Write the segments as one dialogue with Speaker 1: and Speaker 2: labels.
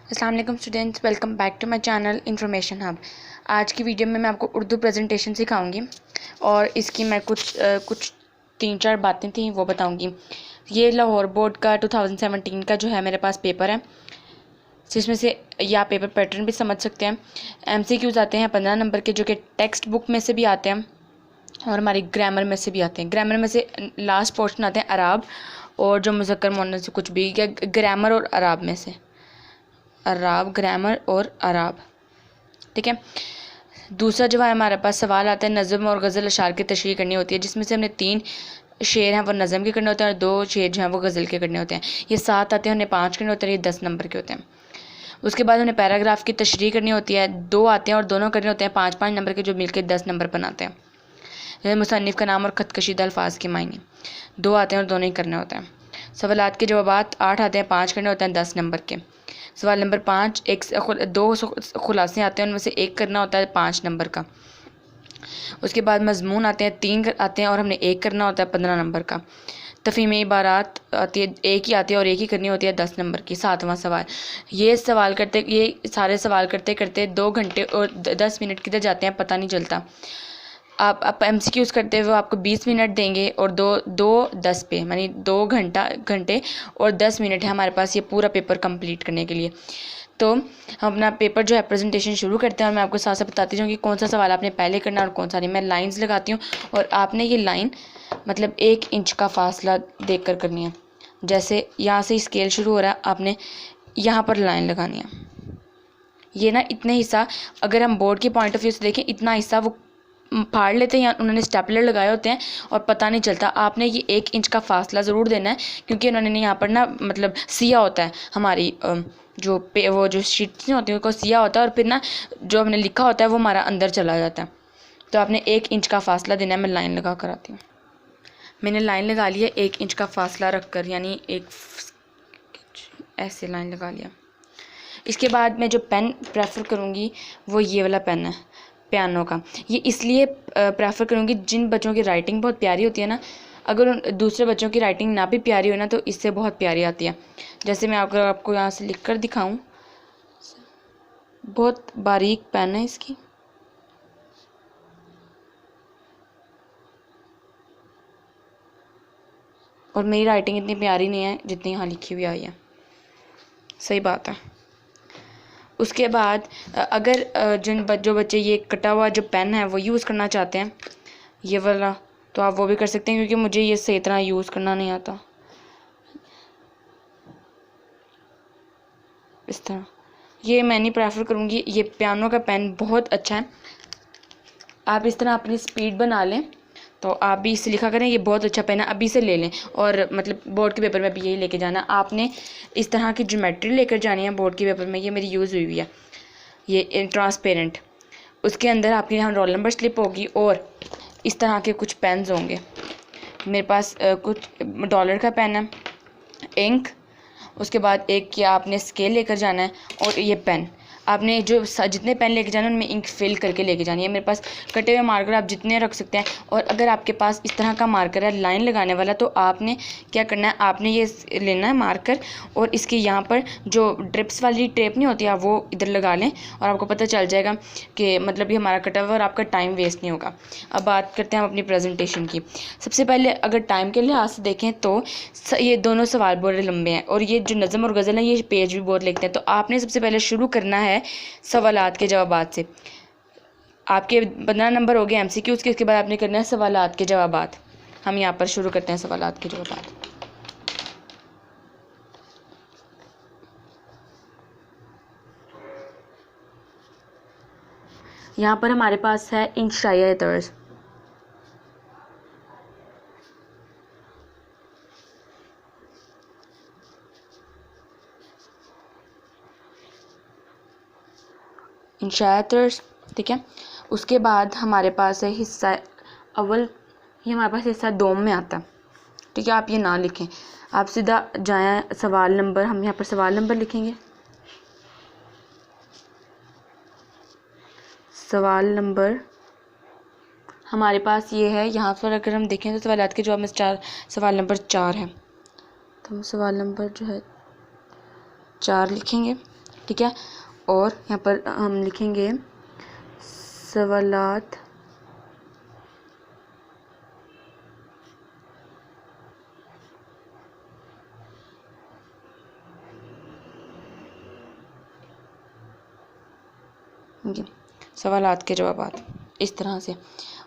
Speaker 1: अस्सलाम वालेकुम students, welcome back to my channel information hub. आज की वीडियो में मैं आपको उर्दू प्रेजेंटेशन सिखाऊंगी और इसकी मैं कुछ 3-4 बातें थी वो बताऊंगी। ये लाहौर बोर्ड का 2017 का जो है मेरे पास पेपर है, जिसमें से या पेपर पैटर्न भी समझ सकते हैं। MCQs आते हैं 15 नंबर के, जो कि टेक्स्ट बुक में से भी आते हैं और हमारी ग्रामर में से भी आते हैं। ग्रामर में से लास्ट पोर्शन आते हैं अराब और जो मुज़क्कर मुअन्नस से कुछ भी, ग्रामर और अराब में से अराब, ग्रामर और अराब, ठीक है। दूसरा जो है हमारे पास सवाल आता है नज़म और गज़ल अशार की तशरीह करनी होती है, जिसमें से हमने 3 शेर हैं वो नज़म के करने होते हैं और 2 शेर जो हैं वो गज़ल के करने होते हैं। ये 7 आते हैं, उन्हें 5 करने होते हैं, ये 10 नंबर के होते हैं। उसके बाद उन्हें पैराग्राफ की तशरीह करनी होती है, 2 आते हैं और दोनों करने होते हैं 5-5 नंबर के, जो मिलकर 10 नंबर बनाते हैं। जैसे मुसन्निफ़ का नाम और ख़त कशीदा अल्फाज के मायने, 2 आते हैं और दोनों ही करने होते हैं। सवालात के जवाबात 8 आते हैं, 5 करने होते हैं 10 नंबर के। सवाल नंबर 5 2 खुलासे आते हैं, उनमें से 1 करना होता है 5 नंबर का। उसके बाद मजमून आते हैं, 3 आते हैं और हमने 1 करना होता है 15 नंबर का। तफ़हीम इबारात आती है, 1 ही आती है और 1 ही करनी होती है 10 नंबर की। 7वां सवाल, ये सारे सवाल करते करते 2 घंटे और 10 मिनट किधर जाते हैं पता नहीं चलता। आप MCQs करते हुए आपको 20 मिनट देंगे और 2-10 पे, यानी 2 घंटे और 10 मिनट है हमारे पास ये पूरा पेपर कंप्लीट करने के लिए। तो हम अपना पेपर जो है प्रेजेंटेशन शुरू करते हैं और मैं आपको साथ साथ बताती जाऊँ कि कौन सा सवाल आपने पहले करना और कौन सा नहीं। मैं लाइंस लगाती हूँ और आपने ये लाइन मतलब 1 इंच का फासला देख कर करनी है। जैसे यहाँ से स्केल शुरू हो रहा है, आपने यहाँ पर लाइन लगानी है। ये ना इतने हिस्सा, अगर हम बोर्ड के पॉइंट ऑफ व्यू से देखें, इतना हिस्सा वो फाड़ लेते हैं या उन्होंने स्टेपलर लगाए होते हैं और पता नहीं चलता। आपने ये 1 इंच का फासला ज़रूर देना है, क्योंकि उन्होंने यहाँ पर ना मतलब सिया होता है हमारी वो जो शीट्स नहीं होती उनको सिया होता है और फिर ना जो हमने लिखा होता है वो हमारा अंदर चला जाता है। तो आपने 1 इंच का फासला देना है। मैं लाइन लगा कर आती हूँ। मैंने लाइन लगा लिया 1 इंच का फासला रख कर, यानी एक ऐसे लाइन लगा लिया। इसके बाद मैं जो पेन प्रेफर करूँगी वो ये वाला पेन है, पियानो का। ये इसलिए प्रेफर करूँगी, जिन बच्चों की राइटिंग बहुत प्यारी होती है ना, अगर उन दूसरे बच्चों की राइटिंग ना भी प्यारी हो ना, तो इससे बहुत प्यारी आती है। जैसे मैं आपको यहाँ से लिख कर दिखाऊँ, बहुत बारीक पेन है इसकी। और मेरी राइटिंग इतनी प्यारी नहीं है जितनी यहाँ लिखी हुई आई है, सही बात है। उसके बाद अगर जो बच्चे ये कटा हुआ जो पेन है वो यूज़ करना चाहते हैं, ये वाला, तो आप वो भी कर सकते हैं, क्योंकि मुझे ये सही तरह यूज़ करना नहीं आता। इस तरह ये मैं नहीं प्रेफर करूँगी। ये पियानो का पेन बहुत अच्छा है। आप इस तरह अपनी स्पीड बना लें तो आप भी इससे लिखा करें। ये बहुत अच्छा पेन है, अभी से ले लें और मतलब बोर्ड के पेपर में भी यही लेके जाना। आपने इस तरह की ज्योमेट्री लेकर जानी है बोर्ड के पेपर में। ये मेरी यूज़ हुई हुई है, ये ट्रांसपेरेंट। उसके अंदर आपके यहाँ रोल नंबर स्लिप होगी और इस तरह के कुछ पेन्स होंगे। मेरे पास कुछ डॉलर का पेन है, इंक, उसके बाद एक क्या आपने स्केल लेकर जाना है और ये पेन। आपने जो जितने पेन लेके जाना है उनमें इंक फिल करके लेके जानी है। मेरे पास कटे हुए मार्कर आप जितने रख सकते हैं, और अगर आपके पास इस तरह का मार्कर है लाइन लगाने वाला, तो आपने क्या करना है, आपने ये लेना है मार्कर और इसके यहाँ पर जो ड्रिप्स वाली टेप नहीं होती, आप वो इधर लगा लें और आपको पता चल जाएगा कि मतलब ये हमारा कटा हुआ और आपका टाइम वेस्ट नहीं होगा। अब बात करते हैं हम अपनी प्रेजेंटेशन की। सबसे पहले अगर टाइम के लिहाज से देखें तो ये दोनों सवाल बड़े लंबे हैं और ये जो नज़म और गज़ल है ये पेज भी बहुत लिखते हैं। तो आपने सबसे पहले शुरू करना है सवालात के जवाबात से। आपके 15 नंबर हो गए MCQs के, उसके बाद आपने करना है सवालात के जवाबात। हम यहाँ पर शुरू करते हैं सवालात के जवाबात। यहाँ पर हमारे पास है इंशाया तर्ज। इंशाया तर्ज, ठीक है। उसके बाद हमारे पास है हिस्सा अव्वल। ये हमारे पास हिस्सा दोम में आता है, ठीक है। आप ये ना लिखें, आप सीधा जाएं सवाल नंबर। हम यहाँ पर सवाल नंबर लिखेंगे। सवाल नंबर हमारे पास ये है। यहाँ पर अगर हम देखें तो सवालात के जवाब में सवाल नंबर 4 है, तो हम सवाल नंबर जो है 4 लिखेंगे। ठीक है। और यहाँ पर हम लिखेंगे सवालात सवालात के जवाब इस तरह से।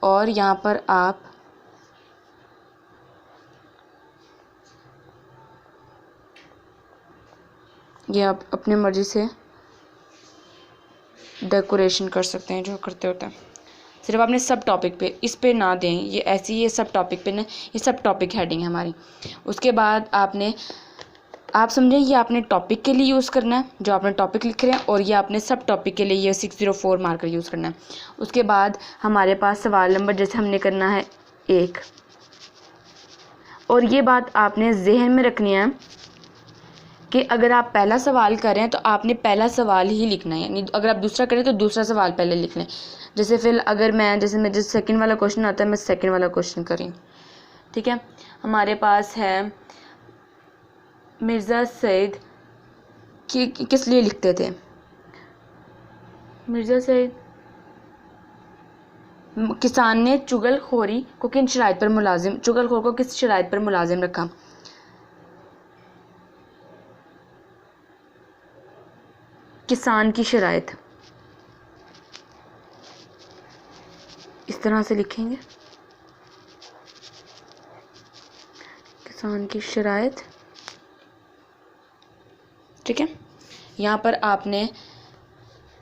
Speaker 1: और यहाँ पर आप ये आप अपनी मर्ज़ी से डेकोरेशन कर सकते हैं, जो करते होते हैं। सिर्फ आपने सब टॉपिक पे, इस पे ना दें, ये ऐसी, ये सब टॉपिक पे ना, ये सब टॉपिक हेडिंग है हमारी। उसके बाद आप समझें, ये आपने टॉपिक के लिए यूज़ करना है जो आपने टॉपिक लिख रहे हैं, और ये आपने सब टॉपिक के लिए ये 604 मार्कर यूज़ करना है। उसके बाद हमारे पास सवाल नंबर जैसे हमने करना है 1, और ये बात आपने जहन में रखनी है कि अगर आप पहला सवाल कर रहे हैं तो आपने पहला सवाल ही लिखना है, यानी अगर आप दूसरा करें तो दूसरा सवाल पहले लिख लें। जैसे फिर अगर मैं सेकंड वाला क्वेश्चन आता है, मैं सेकंड वाला क्वेश्चन करी, ठीक है। हमारे पास है मिर्ज़ा सैद किस लिए लिखते थे। मिर्ज़ा सैद किसान ने चुगलखोर को किस शराइत पर मुलाजिम रखा। किसान की शराइत इस तरह से लिखेंगे, किसान की शराइत, ठीक है। यहाँ पर आपने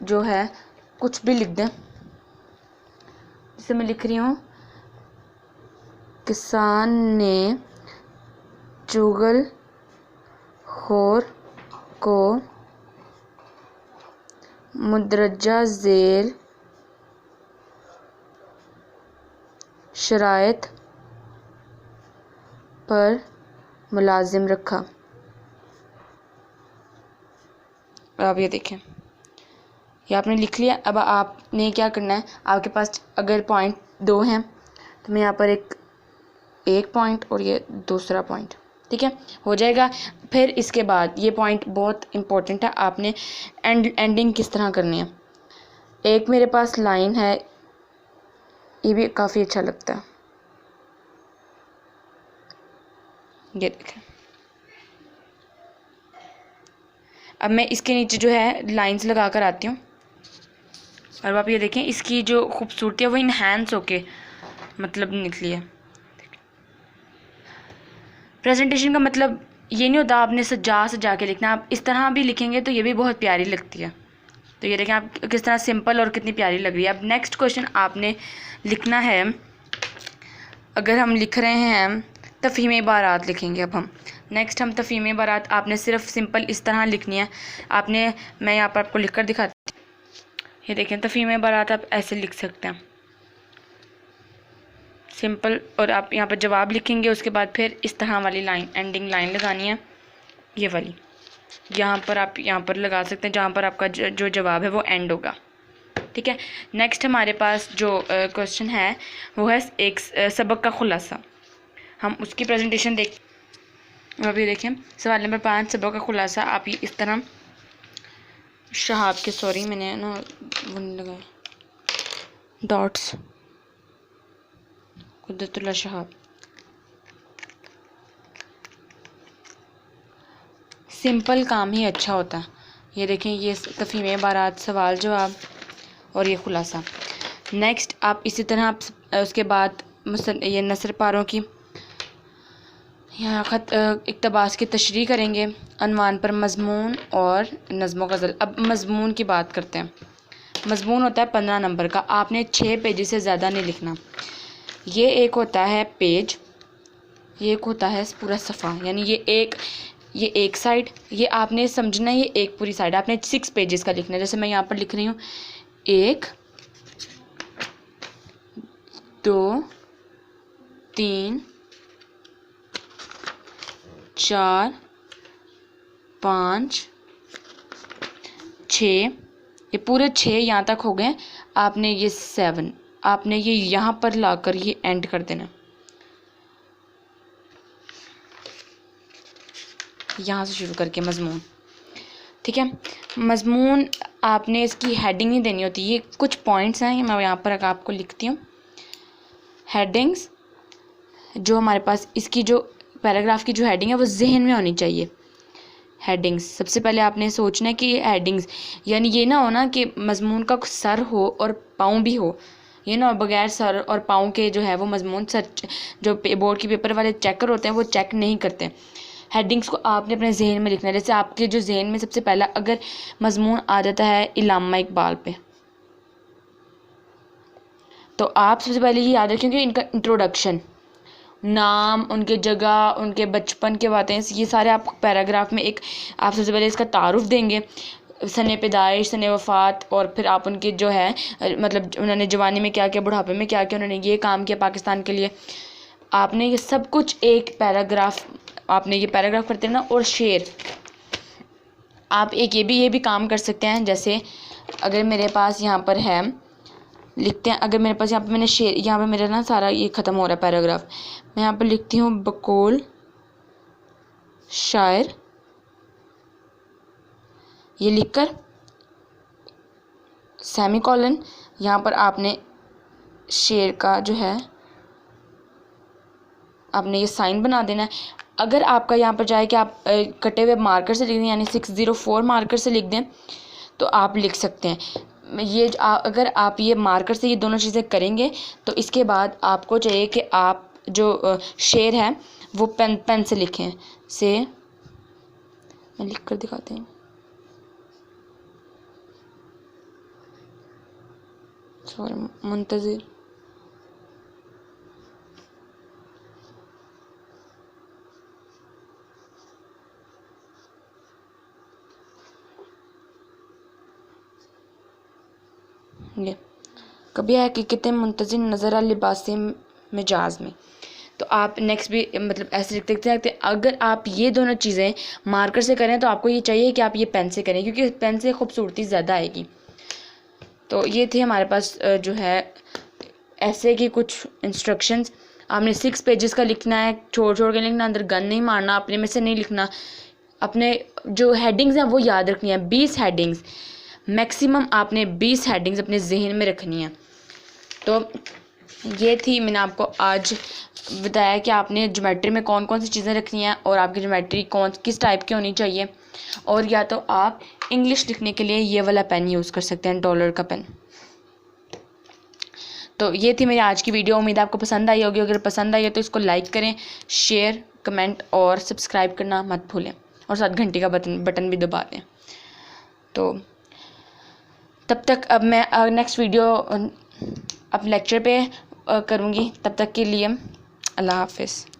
Speaker 1: जो है कुछ भी लिख दें, जैसे मैं लिख रही हूँ किसान ने चुगलखोर को मुंदरजा झेल शराइत पर मुलाजिम रखा। आप ये देखें, ये आपने लिख लिया। अब आपने क्या करना है, आपके पास अगर पॉइंट 2 हैं तो मैं यहाँ पर एक पॉइंट और ये दूसरा पॉइंट, ठीक है, हो जाएगा। फिर इसके बाद ये पॉइंट बहुत इम्पोर्टेंट है, आपने एंडिंग किस तरह करनी है। एक मेरे पास लाइन है, ये भी काफ़ी अच्छा लगता है, ये देखें। अब मैं इसके नीचे जो है लाइंस लगा कर आती हूँ, और आप ये देखें इसकी जो खूबसूरती है वो इन्हांस होके मतलब निकली है। प्रेजेंटेशन का मतलब ये नहीं होता आपने सजा के लिखना, आप इस तरह भी लिखेंगे तो ये भी बहुत प्यारी लगती है। तो ये देखें आप किस तरह सिंपल और कितनी प्यारी लग रही है। अब नेक्स्ट क्वेश्चन आपने लिखना है, अगर हम लिख रहे हैं तफ़हीम इबारात लिखेंगे। अब हम तफ़हीम इबारात आपने सिर्फ सिंपल इस तरह लिखनी है। मैं यहाँ पर आपको लिख कर दिखाती हूँ, ये देखें तफ़हीम इबारात आप ऐसे लिख सकते हैं सिंपल, और आप यहाँ पर जवाब लिखेंगे। उसके बाद फिर इस तरह वाली लाइन, एंडिंग लाइन लगानी है, ये वाली यहाँ पर आप यहाँ पर लगा सकते हैं, जहाँ पर आपका जो जवाब है वो एंड होगा, ठीक है। नेक्स्ट हमारे पास जो क्वेश्चन है वो है एक सबक का खुलासा। हम उसकी प्रेजेंटेशन अभी देखें, सवाल नंबर 5 सबक का खुलासा। आप ये इस तरह शहाब के, सॉरी मैंने ना वो नहीं लगाया डॉट्स, कुदरतुल्ला शहाब, सिंपल काम ही अच्छा होता है। ये देखें, ये तफ़हीम इबारात, सवाल जवाब और ये खुलासा। नेक्स्ट आप इसी तरह आप उसके बाद ये नसर पारों की यहाँ इक़्तिबास की तशरीह करेंगे, अनवान पर मज़मून और नज़्म गज़ल। अब मज़मून की बात करते हैं। मज़मून होता है 15 नंबर का, आपने 6 पेज से ज़्यादा नहीं लिखना। ये एक होता है पेज, ये एक होता है पूरा सफ़ा, यानी ये एक साइड, ये आपने समझना है, ये एक पूरी साइड आपने 6 पेजेस का लिखना है। जैसे मैं यहाँ पर लिख रही हूँ 1 2 3 4 5 6, ये पूरे 6 यहाँ तक हो गए। आपने ये 7 आपने ये यहाँ पर लाकर ये एंड कर देना, यहाँ से शुरू करके मज़मून। ठीक है। मज़मून आपने इसकी हेडिंग नहीं देनी होती, ये कुछ पॉइंट्स हैं, ये मैं यहाँ पर आपको लिखती हूँ। हेडिंग्स जो हमारे पास इसकी जो पैराग्राफ की जो हेडिंग है वो जहन में होनी चाहिए। हेडिंग्स सबसे पहले आपने सोचना है कि हेडिंग्स यानी ये ना हो ना कि मज़मून का सर हो और पाँव भी हो, ये ना बगैर सर और पाँव के जो है वो मज़मून सर जो बोर्ड के पेपर वाले चेकर होते हैं वो चेक नहीं करते। हेडिंग्स को आपने अपने जहन में लिखना है। जैसे आपके जो जहन में सबसे पहला अगर मज़मून आ जाता है इल्लामा इकबाल पे, तो आप सबसे पहले ये याद रखें कि इनका इंट्रोडक्शन, नाम, उनके जगह, उनके बचपन के बातें, ये सारे आप पैराग्राफ में एक आप सबसे पहले इसका तारुफ देंगे, सने पैदाइश, सने वफ़ात, और फिर आप उनके जो है मतलब उन्होंने जवानी में क्या किया, बुढ़ापे में क्या किया, उन्होंने ये काम किया पाकिस्तान के लिए। आपने ये सब कुछ एक पैराग्राफ, आपने ये पैराग्राफ करते हैं ना। और शेर आप एक ये भी काम कर सकते हैं। जैसे अगर मेरे पास यहाँ पर है, लिखते हैं, अगर मेरे पास यहाँ पे मैंने शेर, यहाँ पे मेरा ना सारा ये ख़त्म हो रहा है पैराग्राफ, मैं यहाँ पर लिखती हूँ बकौल शायर, ये लिखकर सेमी कॉलन, यहाँ पर आपने शेर का जो है आपने ये साइन बना देना है। अगर आपका यहाँ पर जाए कि आप कटे हुए मार्कर से लिख दें, यानी 604 मार्कर से लिख दें, तो आप लिख सकते हैं। ये अगर आप ये मार्कर से ये दोनों चीज़ें करेंगे तो इसके बाद आपको चाहिए कि आप जो शेर है वो पेन से लिखें। से मैं लिख कर दिखाती हूँ, सॉरी, मुंतज़िर, ये कभी है कि कितने मुंतज़िर नज़र लिबास मिजाज में, तो आप नेक्स्ट भी मतलब ऐसे लिखते रहते हैं। अगर आप ये दोनों चीज़ें मार्कर से करें तो आपको ये चाहिए कि आप ये पेन से करें, क्योंकि पेन से खूबसूरती ज़्यादा आएगी। तो ये थे हमारे पास जो है ऐसे की कुछ इंस्ट्रक्शंस। आपने 6 पेजेस का लिखना है, छोड़ छोड़ के लिखना, अंदर गन नहीं मारना, अपने में से नहीं लिखना। अपने जो हेडिंग्स हैं वो याद रखनी है, 20 हेडिंग्स मैक्सिमम, आपने 20 हेडिंग्स अपने जहन में रखनी है। तो ये थी, मैंने आपको आज बताया कि आपने ज्योमेट्री में कौन कौन सी चीज़ें रखनी है और आपकी ज्योमेट्री किस टाइप की होनी चाहिए। और या तो आप इंग्लिश लिखने के लिए ये वाला पेन यूज़ कर सकते हैं, डॉलर का पेन। तो ये थी मेरी आज की वीडियो, उम्मीद है आपको पसंद आई होगी। अगर पसंद आई है तो इसको लाइक करें, शेयर, कमेंट और सब्सक्राइब करना मत भूलें, और साथ घंटी का बटन भी दबा दें। तो तब तक अब मैं नेक्स्ट वीडियो अब लेक्चर पे करूँगी। तब तक के लिए अल्लाह हाफ़िज़।